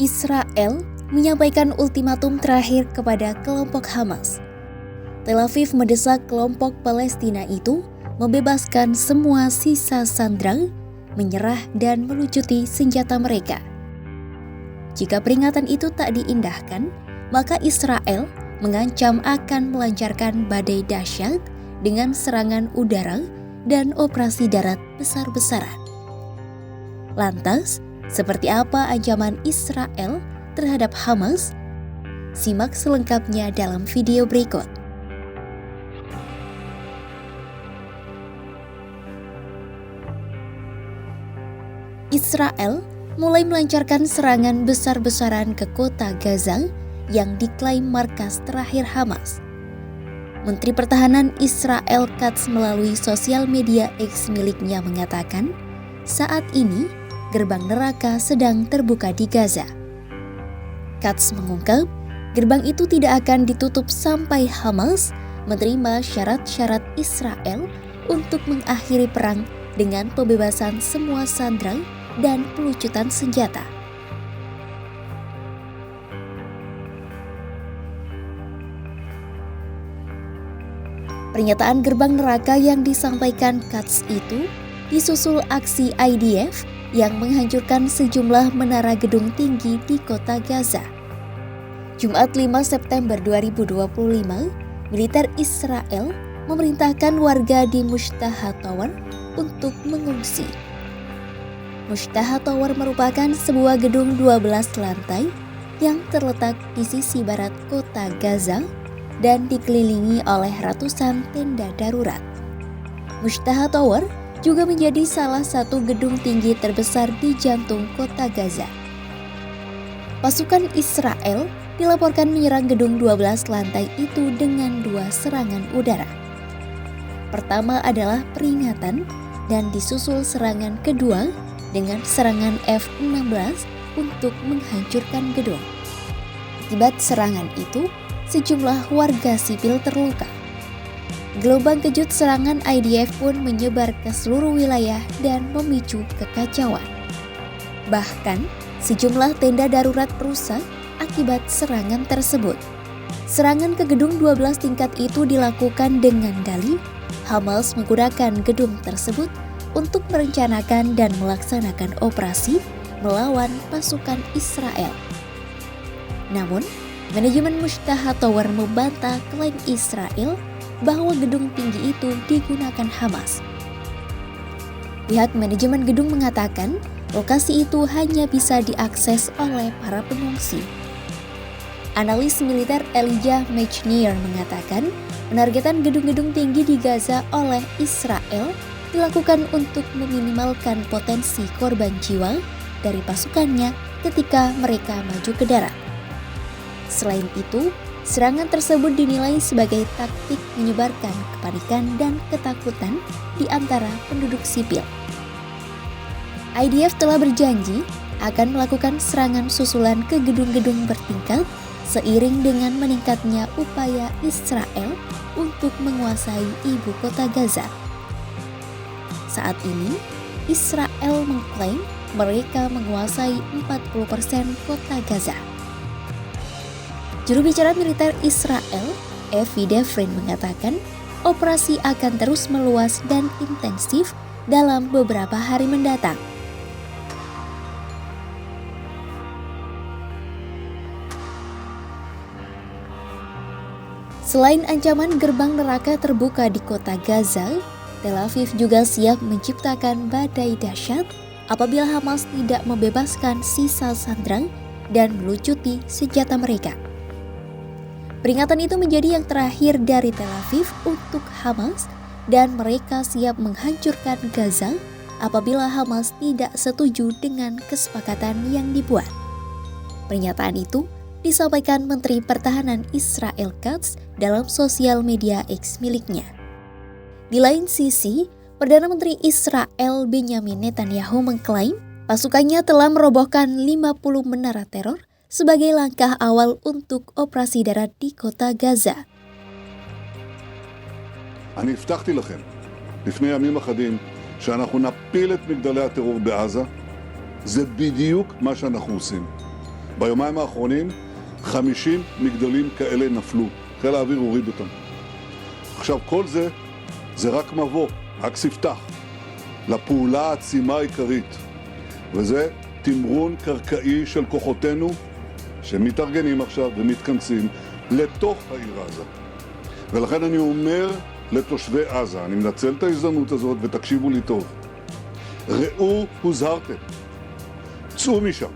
Israel menyampaikan ultimatum terakhir kepada kelompok Hamas. Tel Aviv mendesak kelompok Palestina itu membebaskan semua sisa sandera, menyerah dan melucuti senjata mereka. Jika peringatan itu tak diindahkan, maka Israel mengancam akan melancarkan badai dahsyat dengan serangan udara dan operasi darat besar-besaran. Lantas, seperti apa ancaman Israel terhadap Hamas? Simak selengkapnya dalam video berikut. Israel mulai melancarkan serangan besar-besaran ke kota Gaza yang diklaim markas terakhir Hamas. Menteri Pertahanan Israel Katz melalui sosial media X miliknya mengatakan, saat ini gerbang neraka sedang terbuka di Gaza. Katz mengungkap, gerbang itu tidak akan ditutup sampai Hamas menerima syarat-syarat Israel untuk mengakhiri perang dengan pembebasan semua sandera dan pelucutan senjata. Pernyataan gerbang neraka yang disampaikan Katz itu disusul aksi IDF yang menghancurkan sejumlah menara gedung tinggi di kota Gaza. Jumat 5 September 2025, militer Israel memerintahkan warga di Mushtaha Tower untuk mengungsi. Mushtaha Tower merupakan sebuah gedung 12 lantai yang terletak di sisi barat kota Gaza dan dikelilingi oleh ratusan tenda darurat. Mushtaha Tower juga menjadi salah satu gedung tinggi terbesar di jantung kota Gaza. Pasukan Israel dilaporkan menyerang gedung 12 lantai itu dengan 2 serangan udara. Pertama adalah peringatan dan disusul serangan kedua dengan serangan F-16 untuk menghancurkan gedung. Akibat serangan itu, sejumlah warga sipil terluka. Gelombang kejut serangan IDF pun menyebar ke seluruh wilayah dan memicu kekacauan. Bahkan, sejumlah tenda darurat rusak akibat serangan tersebut. Serangan ke gedung 12 tingkat itu dilakukan dengan dalih Hamas menggunakan gedung tersebut untuk merencanakan dan melaksanakan operasi melawan pasukan Israel. Namun, manajemen Mushtaha Tower membantah klaim Israel bahwa gedung tinggi itu digunakan Hamas. Pihak manajemen gedung mengatakan lokasi itu hanya bisa diakses oleh para pengungsi. Analis militer Elijah Mechnier mengatakan penargetan gedung-gedung tinggi di Gaza oleh Israel dilakukan untuk meminimalkan potensi korban jiwa dari pasukannya ketika mereka maju ke darat. Selain itu, serangan tersebut dinilai sebagai taktik menyebarkan kepanikan dan ketakutan di antara penduduk sipil. IDF telah berjanji akan melakukan serangan susulan ke gedung-gedung bertingkat seiring dengan meningkatnya upaya Israel untuk menguasai ibu kota Gaza. Saat ini, Israel mengklaim mereka menguasai 40% kota Gaza. Juru bicara militer Israel, Evi Devrin mengatakan, operasi akan terus meluas dan intensif dalam beberapa hari mendatang. Selain ancaman gerbang neraka terbuka di kota Gaza, Tel Aviv juga siap menciptakan badai dahsyat apabila Hamas tidak membebaskan sisa sandera dan melucuti senjata mereka. Peringatan itu menjadi yang terakhir dari Tel Aviv untuk Hamas dan mereka siap menghancurkan Gaza apabila Hamas tidak setuju dengan kesepakatan yang dibuat. Pernyataan itu disampaikan Menteri Pertahanan Israel Katz dalam sosial media X miliknya. Di lain sisi, Perdana Menteri Israel Benjamin Netanyahu mengklaim pasukannya telah merobohkan 50 menara teror sebagai langkah awal untuk operasi darat di kota Gaza. אני הבטחתי לכם לפני ימים אחדים שאנחנו נפיל את מגדלי הטרור בעזה. זה בדיוק מה שאנחנו עושים. ביומיים האחרונים 50 מגדלים כאלה נפלו. חיל האוויר הוריד אותם. עכשיו כל זה רק מבוא, רק ספתח לפעולה העצימה העיקרית, וזה תמרון קרקעי של כוחותינו שמתארגנים עכשיו ומתכנסים לתוך העיר עזה. ולכן אני אומר לתושבי עזה, אני מנצל את ההזדמנות הזאת ותקשיבו לי טוב. ראו הוזהרתם. צאו משם.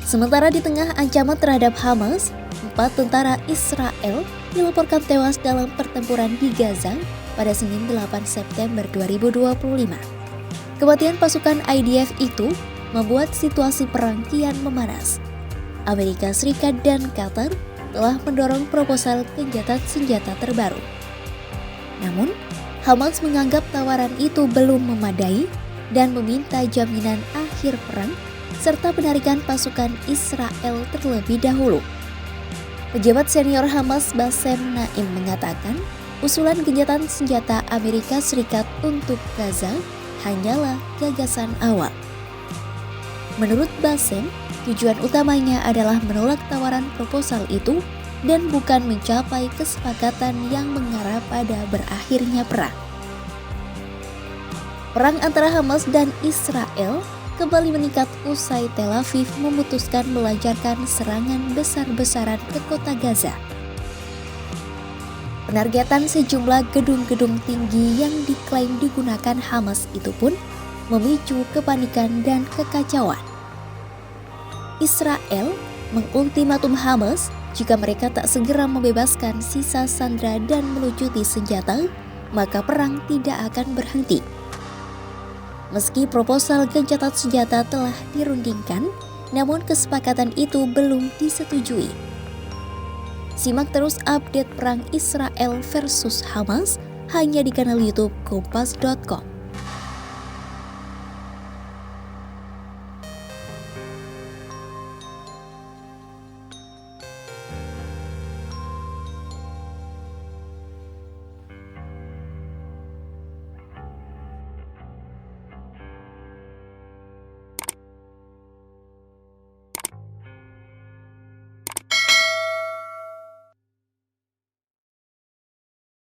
Sementara di tengah ancaman terhadap Hamas, 4 tentara Israel dilaporkan tewas dalam pertempuran di Gaza pada Senin 8 September 2025. Kematian pasukan IDF itu membuat situasi perang kian memanas. Amerika Serikat dan Qatar telah mendorong proposal gencatan senjata terbaru. Namun, Hamas menganggap tawaran itu belum memadai dan meminta jaminan akhir perang serta penarikan pasukan Israel terlebih dahulu. Pejabat senior Hamas Bassem Naim mengatakan, usulan gencatan senjata Amerika Serikat untuk Gaza hanyalah gagasan awal. Menurut Bassem, tujuan utamanya adalah menolak tawaran proposal itu dan bukan mencapai kesepakatan yang mengarah pada berakhirnya perang. Perang antara Hamas dan Israel kembali meningkat usai Tel Aviv memutuskan melancarkan serangan besar-besaran ke kota Gaza. Penargetan sejumlah gedung-gedung tinggi yang diklaim digunakan Hamas itu pun memicu kepanikan dan kekacauan. Israel mengultimatum Hamas jika mereka tak segera membebaskan sisa sandera dan melucuti senjata, maka perang tidak akan berhenti. Meski proposal gencatan senjata telah dirundingkan, namun kesepakatan itu belum disetujui. Simak terus update perang Israel versus Hamas hanya di kanal YouTube Kompas.com.